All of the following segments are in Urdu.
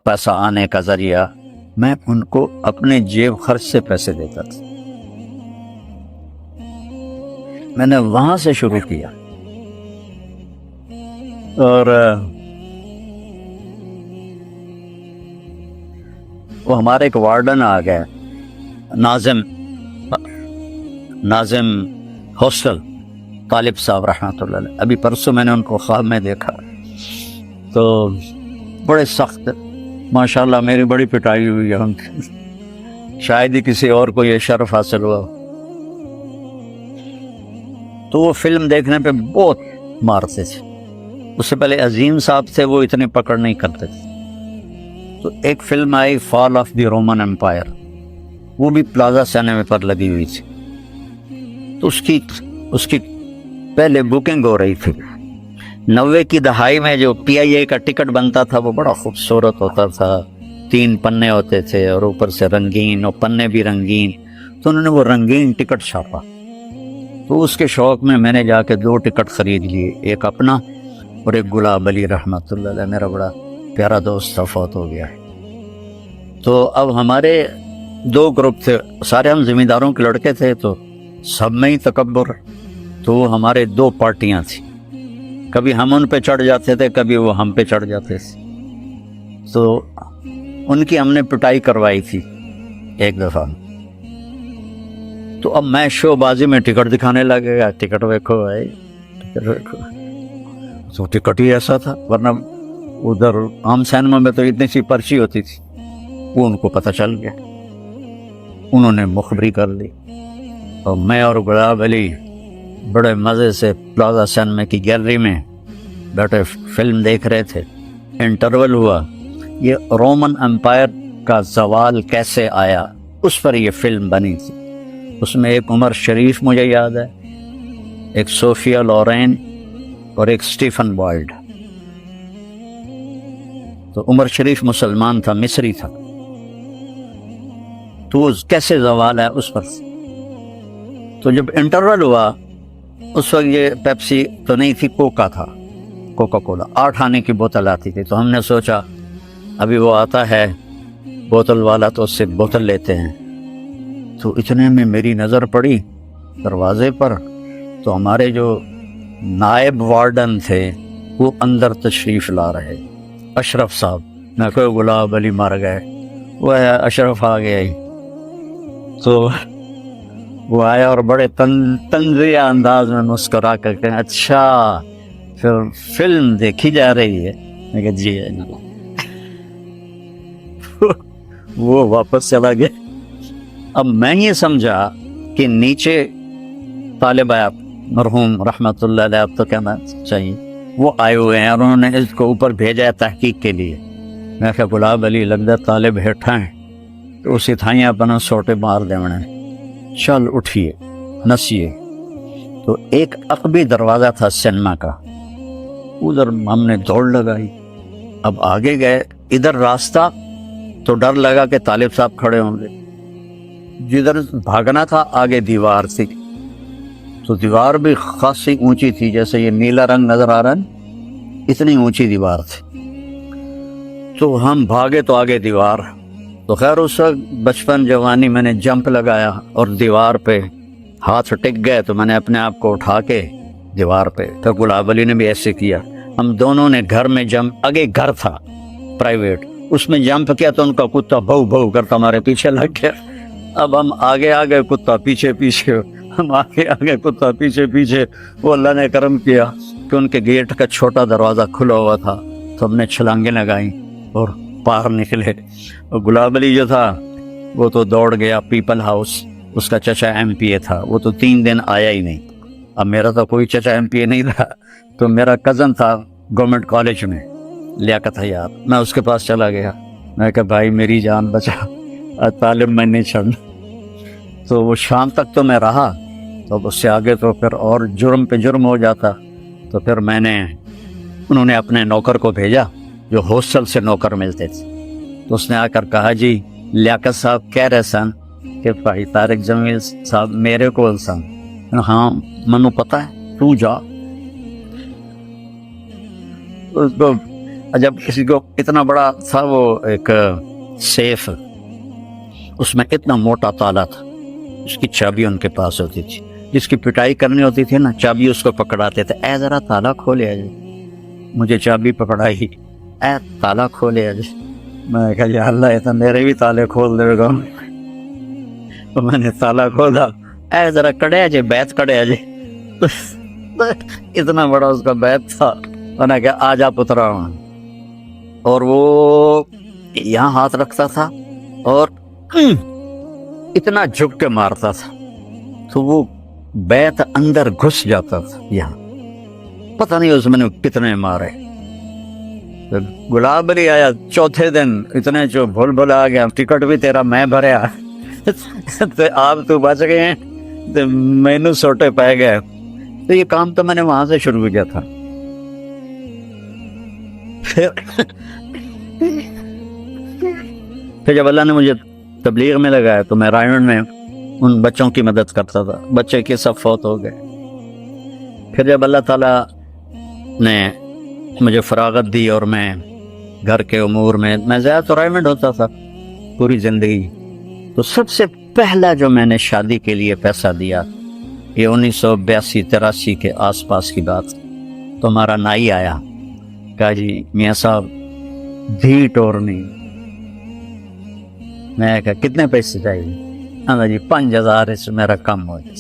پیسہ آنے کا ذریعہ میں ان کو اپنے جیب خرچ سے پیسے دیتا تھا. میں نے وہاں سے شروع کیا. اور وہ ہمارے ایک وارڈن آ گئے, ناظم ہاسٹل, طالب صاحب رحمۃ اللہ علیہ. ابھی پرسوں میں نے ان کو خواب میں دیکھا, تو بڑے سخت, ماشاءاللہ میری بڑی پٹائی ہوئی ہے ان کی, شاید ہی کسی اور کو یہ شرف حاصل ہوا. تو وہ فلم دیکھنے پہ بہت مارتے تھے. اس سے پہلے عظیم صاحب تھے, وہ اتنے پکڑ نہیں کرتے تھے. تو ایک فلم آئی fall of the Roman empire, وہ بھی پلازا سینما پر لگی ہوئی تھی. تو اس کی پہلے بکنگ ہو رہی تھی. 90 کی دہائی میں جو PIA کا ٹکٹ بنتا تھا وہ بڑا خوبصورت ہوتا تھا, 3 پنے ہوتے تھے اور اوپر سے رنگین, اور پنے بھی رنگین. تو انہوں نے وہ رنگین ٹکٹ چھاپا. تو اس کے شوق میں نے جا کے 2 ٹکٹ خرید لیے, ایک اپنا اور ایک گلاب علی رحمۃ اللہ علیہ, میرا بڑا پیارا دوست تھا, فوت ہو گیا. تو اب ہمارے 2 گروپ تھے, سارے ہم زمینداروں کے لڑکے تھے, تو سب میں ہی تکبر. تو وہ ہمارے 2 پارٹیاں تھیں, کبھی ہم ان پہ چڑھ جاتے تھے, کبھی وہ ہم پہ چڑھ جاتے تھے. تو ان کی ہم نے پٹائی کروائی تھی ایک دفعہ. تو اب میں شو بازی میں ٹکٹ دکھانے لگے گا, ٹکٹ دیکھو بھائی, ٹکٹ دیکھو. تو ٹکٹ ہی ایسا تھا, ورنہ ادھر عام سینما میں تو اتنی سی پرچی ہوتی تھی. وہ ان کو پتہ چل گیا, انہوں نے مخبری کر لی. اور میں اور گلاب علی بڑے مزے سے پلازا سینما کی گیلری میں بیٹھے فلم دیکھ رہے تھے. انٹرول ہوا, یہ رومن امپائر کا زوال کیسے آیا, اس پر یہ فلم بنی تھی. اس میں ایک عمر شریف مجھے یاد ہے, ایک صوفیہ لورین اور ایک اسٹیفن بوائلڈ. تو عمر شریف مسلمان تھا, مصری تھا. تو کیسے زوال ہے اس پر. تو جب انٹرول ہوا اس وقت یہ پیپسی تو نہیں تھی, کوکا تھا, کوکا کولا 8 آنے کی بوتل آتی تھی. تو ہم نے سوچا ابھی وہ آتا ہے بوتل والا, تو اس سے بوتل لیتے ہیں. تو اتنے میں میری نظر پڑی دروازے پر, تو ہمارے جو نائب وارڈن تھے وہ اندر تشریف لا رہے, اشرف صاحب. میں کہ گلاب علی مر گئے, وہ اشرف آ گیا ہی. تو وہ آیا اور بڑے طنزیہ انداز میں مسکرا کر کے, اچھا پھر فلم دیکھی جا رہی ہے. میں کہا جی. وہ واپس چلا گیا. اب میں یہ سمجھا کہ نیچے طالب آپ مرحوم رحمۃ اللہ علیہ, اب تو کہنا چاہیے, وہ آئے ہوئے ہیں اور انہوں نے اس کو اوپر بھیجا ہے تحقیق کے لیے. میں کہا گلاب علی لگتا طالب ہیٹھا ہیں, تو اسی تھائیں اپنا سوٹے مار دیونے, چل اٹھیے نسیے. تو ایک عقبی دروازہ تھا سینما کا, ادھر ہم نے دوڑ لگائی. اب آگے گئے, ادھر راستہ تو ڈر لگا کہ طالب صاحب کھڑے ہوں گے. جدھر بھاگنا تھا آگے دیوار تھی, تو دیوار بھی خاصی اونچی تھی, جیسے یہ نیلا رنگ نظر آ رہا ہے اتنی اونچی دیوار تھی. تو ہم بھاگے تو آگے دیوار. تو خیر اس وقت بچپن جوانی میں نے جمپ لگایا اور دیوار پہ ہاتھ ٹک گئے, تو میں نے اپنے آپ کو اٹھا کے دیوار پہ. تو گلاب علی نے بھی ایسے کیا. ہم دونوں نے گھر میں جمپ, آگے گھر تھا پرائیویٹ, اس میں جمپ کیا تو ان کا کتا بھو بھو کرتا ہمارے پیچھے لگ گیا. اب ہم آگے آگے کتا پیچھے پیچھے, ہم آگے آگے کتا پیچھے پیچھے. وہ اللہ نے کرم کیا کہ ان کے گیٹ کا چھوٹا دروازہ کھلا ہوا تھا, تو ہم نے چھلانگیں لگائیں اور باہر نکلے. اور گلاب علی جو تھا وہ تو دوڑ گیا پیپل ہاؤس, اس کا چچا MPA تھا, وہ تو 3 دن آیا ہی نہیں. اب میرا تو کوئی چچا MPA نہیں تھا, تو میرا کزن تھا گورنمنٹ کالج میں, لیاقت حیات. میں اس کے پاس چلا گیا, میں کہا بھائی میری جان بچا, طالب میں نہیں چھڑنا. تو وہ شام تک تو میں رہا, تو اس سے آگے تو پھر اور جرم پہ جرم ہو جاتا. تو پھر انہوں نے اپنے نوکر کو بھیجا جو ہاسٹل سے نوکر ملتے تھے. تو اس نے آ کر کہا جی لیاقت صاحب کہہ رہے سن کہ بھائی طارق جمیل صاحب میرے کو سن. ہاں منو پتہ ہے, تو جا. اس کو جب کسی کو اتنا بڑا تھا وہ ایک سیف، اس میں اتنا موٹا تالا تھا، اس کی چابی ان کے پاس ہوتی تھی، جس کی پٹائی کرنی ہوتی تھی نا چابی اس کو پکڑاتے تھے، اے ذرا تالا کھولے جی، مجھے چابی پکڑائی، اے تالا کھولے جی، میں کہا یا اللہ یہ تو میرے بھی تالے کھول دے گا، تو میں نے تالا کھولا، اے ذرا کڑے جی، بیت کڑے جی، اتنا بڑا اس کا بیت تھا، انہوں نے کہا آ جا پترا، اور وہ یہاں ہاتھ رکھتا تھا اور اتنا جھک کے مارتا تھا تو وہ بیت اندر گھس جاتا تھا، یہاں پتہ نہیں اس میں نے کتنے مارے۔ گلاب علی آیا چوتھے دن، اتنے جو بھول بھول آ گیا، ٹکٹ بھی تیرا میں بھریا، تو آپ تو بچ گئے ہیں، تو مینو سوٹے پہ گئے۔ تو یہ کام تو میں نے وہاں سے شروع کیا تھا۔ پھر جب اللہ نے مجھے تبلیغ میں لگایا تو میں رائمنڈ میں ان بچوں کی مدد کرتا تھا، بچے کے سب فوت ہو گئے۔ پھر جب اللہ تعالیٰ نے مجھے فراغت دی اور میں گھر کے امور میں زیادہ تو رائمنڈ ہوتا تھا پوری زندگی، تو سب سے پہلا جو میں نے شادی کے لیے پیسہ دیا، یہ 1982-83 کے آس پاس کی بات، تو ہمارا نائی آیا، کہا جی میاں صاحب دھی ٹورنی۔ میں کہا کتنے پیسے چاہیے؟ ہاں جی 5000 اس میرا کم ہو جائے۔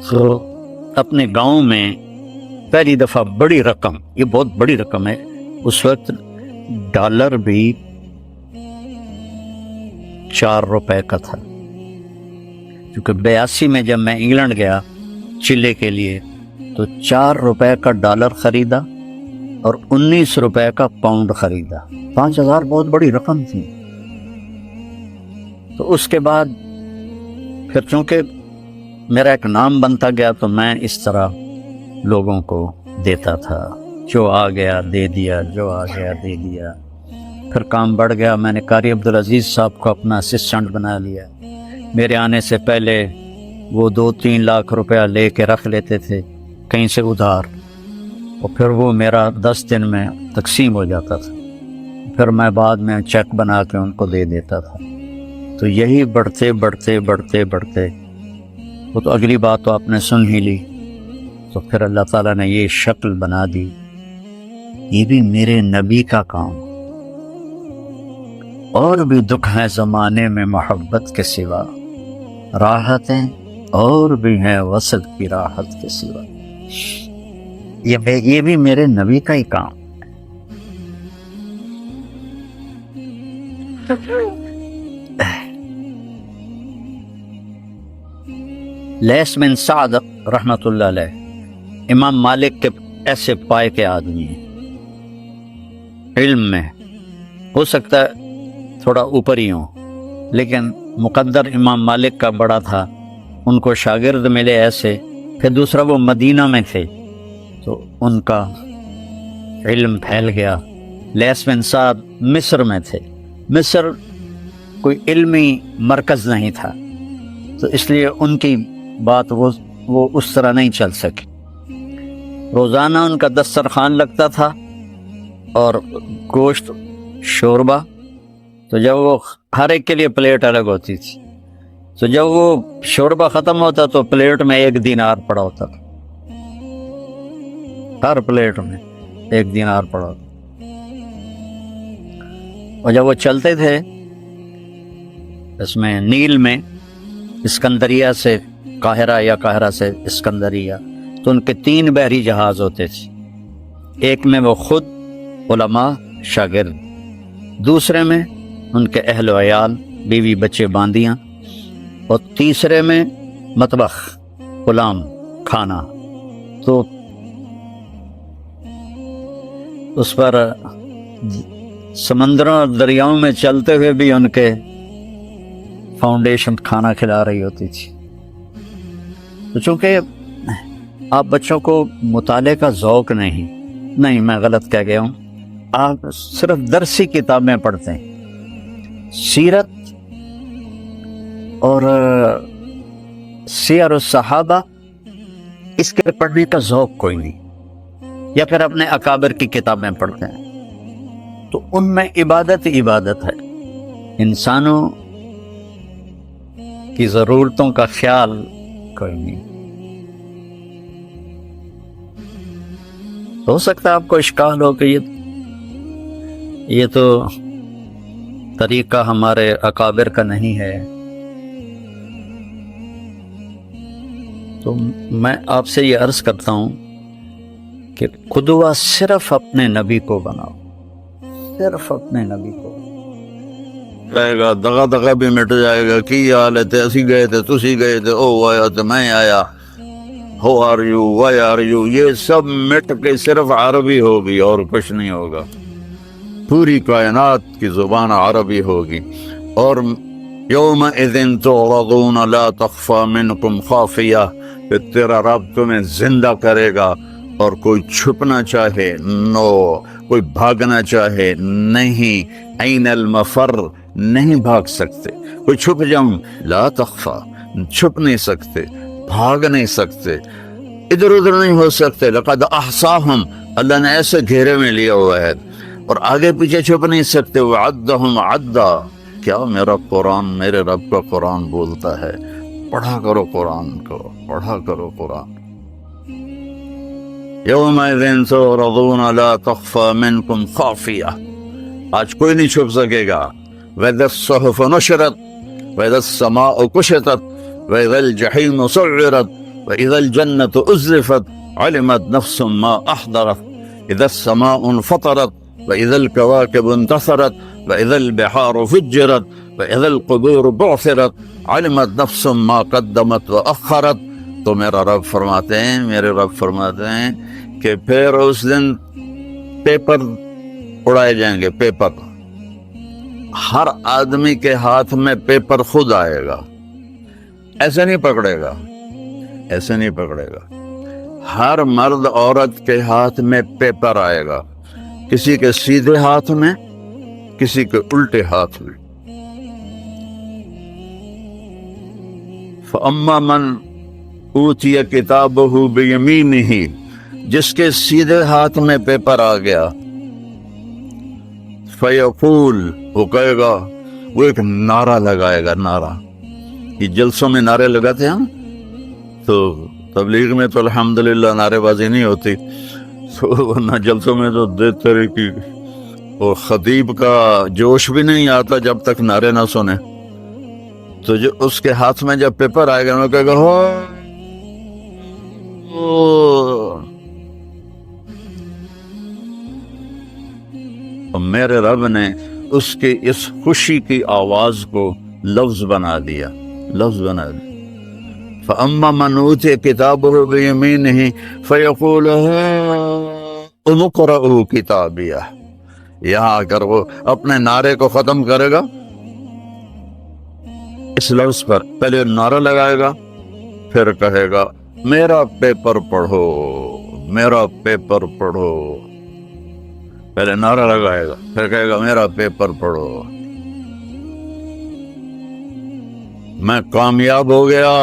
تو اپنے گاؤں میں پہلی دفعہ بڑی رقم، یہ بہت بڑی رقم ہے، اس وقت ڈالر بھی 4 روپے کا تھا، کیونکہ 82 میں جب میں انگلینڈ گیا چلے کے لیے تو 4 روپے کا ڈالر خریدا اور 19 روپے کا پاؤنڈ خریدا۔ 5000 بہت بڑی رقم تھی۔ تو اس کے بعد پھر چونکہ میرا ایک نام بنتا گیا تو میں اس طرح لوگوں کو دیتا تھا، جو آ گیا دے دیا، جو آ گیا دے دیا۔ پھر کام بڑھ گیا، میں نے قاری عبدالعزیز صاحب کو اپنا اسسٹنٹ بنا لیا۔ میرے آنے سے پہلے وہ 2-3 لاکھ روپیہ لے کے رکھ لیتے تھے کہیں سے ادھار، اور پھر وہ میرا 10 دن میں تقسیم ہو جاتا تھا، پھر میں بعد میں چیک بنا کے ان کو دے دیتا تھا۔ تو یہی بڑھتے بڑھتے بڑھتے بڑھتے، وہ تو اگلی بات تو آپ نے سن ہی لی، تو پھر اللہ تعالیٰ نے یہ شکل بنا دی۔ یہ بھی میرے نبی کا کام، اور بھی دکھ ہیں زمانے میں محبت کے سوا، راحتیں اور بھی ہیں وصل کی راحت کے سوا۔ یہ بھی میرے نبی کا ہی کام۔ لیث بن سعد رحمۃ اللہ علیہ امام مالک کے ایسے پائے کے آدمی ہیں، علم میں ہو سکتا ہے تھوڑا اوپر ہی ہوں، لیکن مقدر امام مالک کا بڑا تھا، ان کو شاگرد ملے ایسے۔ پھر دوسرا وہ مدینہ میں تھے تو ان کا علم پھیل گیا۔ لیث بن سعد مصر میں تھے، مصر کوئی علمی مرکز نہیں تھا، تو اس لیے ان کی بات وہ اس طرح نہیں چل سکی۔ روزانہ ان کا دسترخوان لگتا تھا اور گوشت شوربہ، تو جب وہ ہر ایک کے لیے پلیٹ الگ ہوتی تھی، تو جب وہ شوربہ ختم ہوتا تو پلیٹ میں 1 دینار پڑا ہوتا تھا، ہر پلیٹ میں 1 دینار پڑا ہوتا۔ اور جب وہ چلتے تھے اس میں نیل میں، اسکندریہ سے قاہرہ یا قاہرہ سے اسکندریہ، تو ان کے 3 بحری جہاز ہوتے تھے، ایک میں وہ خود علماء شاگرد، دوسرے میں ان کے اہل و عیال بیوی بچے باندیاں، اور تیسرے میں مطبخ غلام کھانا۔ تو اس پر سمندروں اور دریاؤں میں چلتے ہوئے بھی ان کے فاؤنڈیشن کھانا کھلا رہی ہوتی تھی۔ تو چونکہ آپ بچوں کو مطالعے کا ذوق نہیں، میں غلط کہہ گیا ہوں، آپ صرف درسی کتابیں پڑھتے ہیں، سیرت اور سیر الصحابہ اس کے پڑھنے کا ذوق کوئی نہیں۔ یا پھر اپنے اکابر کی کتابیں پڑھتے ہیں، تو ان میں عبادت عبادت ہے. انسانوں کی ضرورتوں کا خیال کوئی نہیں. ہو سکتا ہے آپ کو اشکال ہو کہ یہ تو طریقہ ہمارے اکابر کا نہیں ہے. تو میں آپ سے یہ عرض کرتا ہوں کہ قدوہ صرف اپنے نبی کو بناؤ، صرف اپنے نبی کو. جائے گا دغا دغا بھی مٹ جائے گا. کی حالت ہے؟ اسی گئے تھے، تسی گئے تھے، او آیا تو میں آیا، who are you, why are you, یہ سب مٹ کے صرف عربی ہوگی اور کچھ نہیں ہوگا. پوری کائنات کی زبان عربی ہوگی. اور یومئذ تعرضون لا تخفى منکم خافیہ، کہ تیرا رب تمہیں زندہ کرے گا اور کوئی چھپنا چاہے نو، کوئی بھاگنا چاہے نہیں. عین المفر، نہیں بھاگ سکتے. کوئی چھپ جاؤں، لا تخفى، چھپ نہیں سکتے، بھاگ نہیں سکتے، ادھر ادھر نہیں ہو سکتے. لقد احصاہم، اللہ نے ایسے گھیرے میں لیا ہوا ہے، اور آگے پیچھے چھپ نہیں سکتے. وعدہم عدا. کیا میرا قرآن، میرے رب کا قرآن بولتا ہے. پڑھا کرو قرآن کو، پڑھا کرو قرآن. یومئذ تعرضون لا تخفى منکم خافیہ، آج کوئی نہیں چھپ سکے گا. وَإِذَا الصُّحُفُ نُشِرَتْ وَإِذَا السَّمَاءُ كُشِطَتْ وَإِذَا الْجَحِيمُ سُعِّرَتْ وَإِذَا الْجَنَّةُ أُزْلِفَتْ عَلِمَتْ نَفْسٌ مَّا أَحْضَرَتْ إِذَا السَّمَاءُ انفطرت وَإِذَا الْكَوَاكِبُ انتثرت وَإِذَا الْبِحَارُ فُجِّرَتْ وَإِذَا الْقُبُورُ بُعْثِرَتْ عَلِمَتْ نَفْسٌ مَّا قَدَّمَتْ وَأَخَّرَتْ. تو میرا رب فرماتے ہیں، میرے رب فرماتے ہیں کہ پھر اس دن پیپر اڑائے جائیں گے. پیپر، ہر آدمی کے ہاتھ میں پیپر خود آئے گا. ایسے نہیں پکڑے گا، ایسے نہیں پکڑے گا. ہر مرد عورت کے ہاتھ میں پیپر آئے گا، کسی کے سیدھے ہاتھ میں، کسی کے الٹے ہاتھ میں. فَأَمَّا مَنْ أُوتِيَ كِتَابَهُ بِيَمِينِهِ، جس کے سیدھے ہاتھ میں پیپر آ گیا، فَيَقُولُ، وہ کہے گا، وہ ایک نعرہ لگائے گا. نعرہ، یہ جلسوں میں نعرے لگاتے ہیں ہم تو تبلیغ میں تو الحمدللہ نعرے بازی نہیں ہوتی، تو ورنہ جلسوں میں تو دیتے رہے کی، اور خطیب کا جوش بھی نہیں آتا جب تک نعرے نہ سنے. تو جو اس کے ہاتھ میں جب پیپر آئے گا، وہ کہے گا ہو. میرے رب نے اس کی اس خوشی کی آواز کو لفظ بنا دیا، لفظ بنا دیا. فَأَمَّا مَنْ أُوتِيَ كِتَابَهُ بِيَمِينِهِ فَيَقُولُ هَاؤُمُ اقْرَءُوا كِتَابِيَهْ. یہاں آ کر وہ اپنے نعرے کو ختم کرے گا اس لفظ پر. پہلے نعرہ لگائے گا، پھر کہے گا میرا پیپر پڑھو، میرا پیپر پڑھو. پہلے نعرہ لگائے گا، پھر کہے گا میرا پیپر پڑھو. میں کامیاب ہو گیا،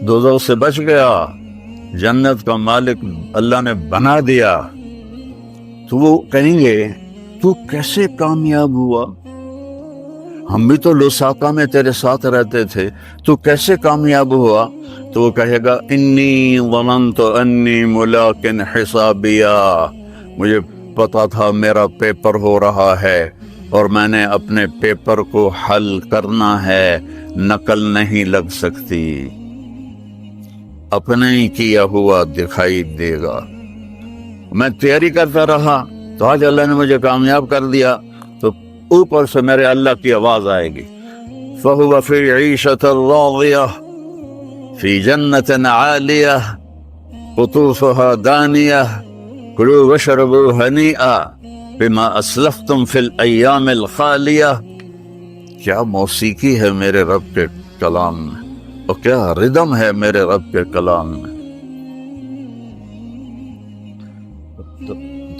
دوزخ سے بچ گیا، جنت کا مالک اللہ نے بنا دیا. تو وہ کہیں گے تو کیسے کامیاب ہوا؟ ہم بھی تو لوساکا میں تیرے ساتھ رہتے تھے، تو کیسے کامیاب ہوا؟ تو وہ کہے گا انی ظننت انی ملاق حسابیہ، مجھے پتا تھا میرا پیپر ہو رہا ہے اور میں نے اپنے پیپر کو حل کرنا ہے، نقل نہیں لگ سکتی، اپنے ہی کیا ہوا دکھائی دے گا. میں تیاری کرتا رہا تو آج اللہ نے مجھے کامیاب کر دیا. تو اوپر سے میرے اللہ کی آواز آئے گی، فَهُوَ فِي عِيشَةٍ رَاضِيَةٍ فِي جَنَّةٍ عَالِيَةٍ قُطُوفُهَا دَانِيَةٌ كُلُوا وَاشْرَبُوا هَنِيئًا بِمَا أَسْلَفْتُمْ فِي الْأَيَّامِ الْخَالِيَةِ. کیا موسیقی ہے میرے رب کے کلام میں، اور کیا ردم ہے میرے رب کے کلام میں.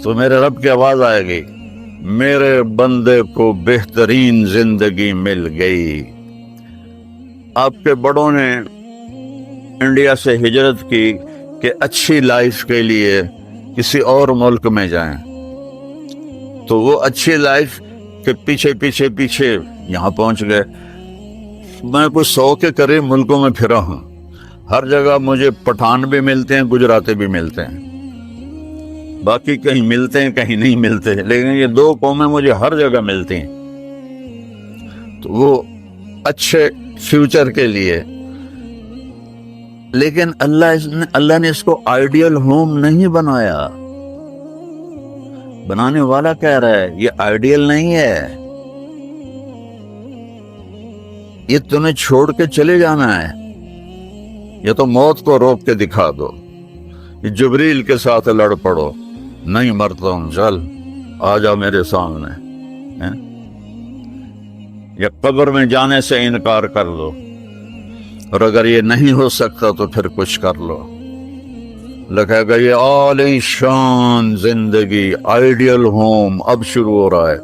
تو میرے رب کی آواز آئے گی، میرے بندے کو بہترین زندگی مل گئی. آپ کے بڑوں نے انڈیا سے ہجرت کی کہ اچھی لائف کے لیے، کسی اور ملک میں جائیں تو وہ اچھی لائف کے پیچھے پیچھے پیچھے یہاں پہنچ گئے. میں کچھ 100 کے قریب ملکوں میں پھرا ہوں. ہر جگہ مجھے پٹھان بھی ملتے ہیں، گجراتی بھی ملتے ہیں. باقی کہیں ملتے ہیں کہیں نہیں ملتے، لیکن یہ 2 قومیں مجھے ہر جگہ ملتی ہیں. تو وہ اچھے فیوچر کے لیے. لیکن اللہ نے اس کو آئیڈیل ہوم نہیں بنایا. بنانے والا کہہ رہا ہے یہ آئیڈیل نہیں ہے، یہ تمہیں چھوڑ کے چلے جانا ہے. یہ تو موت کو روک کے دکھا دو، یہ جبریل کے ساتھ لڑ پڑو، نہیں مرتا ہوں چل آ جا میرے سامنے. یا قبر میں جانے سے انکار کر دو، اور اگر یہ نہیں ہو سکتا تو پھر کچھ کر لو. لکھے گا یہ عالی شان زندگی، آئیڈیل ہوم اب شروع ہو رہا ہے.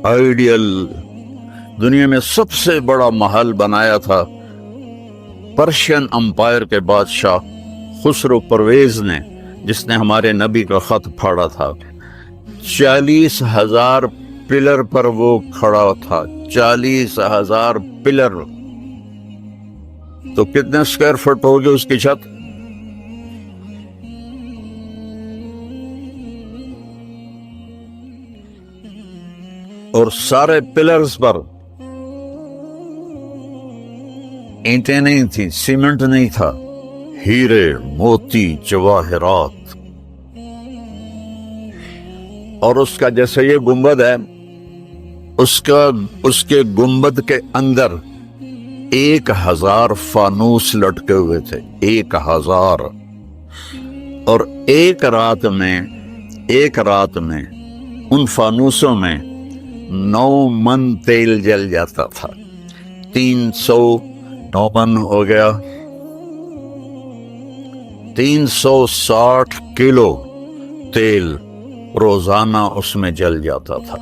آئیڈیل دنیا میں سب سے بڑا محل بنایا تھا پرشین امپائر کے بادشاہ خسرو پرویز نے، جس نے ہمارے نبی کا خط پھاڑا تھا. 40,000 پلر پر وہ کھڑا تھا. 40,000 پلر. تو کتنے اسکوائر فٹ ہوگی اس کی چھت؟ اور سارے پلرز پر اینٹیں نہیں تھی، سیمنٹ نہیں تھا، ہیرے موتی جواہرات. اور اس کا جیسے یہ گنبد ہے، اس کے گنبد کے اندر 1,000 فانوس لٹکے ہوئے تھے. 1,000. اور ایک رات میں ان فانوسوں میں 9 من تیل جل جاتا تھا. 309 من ہو گیا، 360 کلو تیل روزانہ اس میں جل جاتا تھا.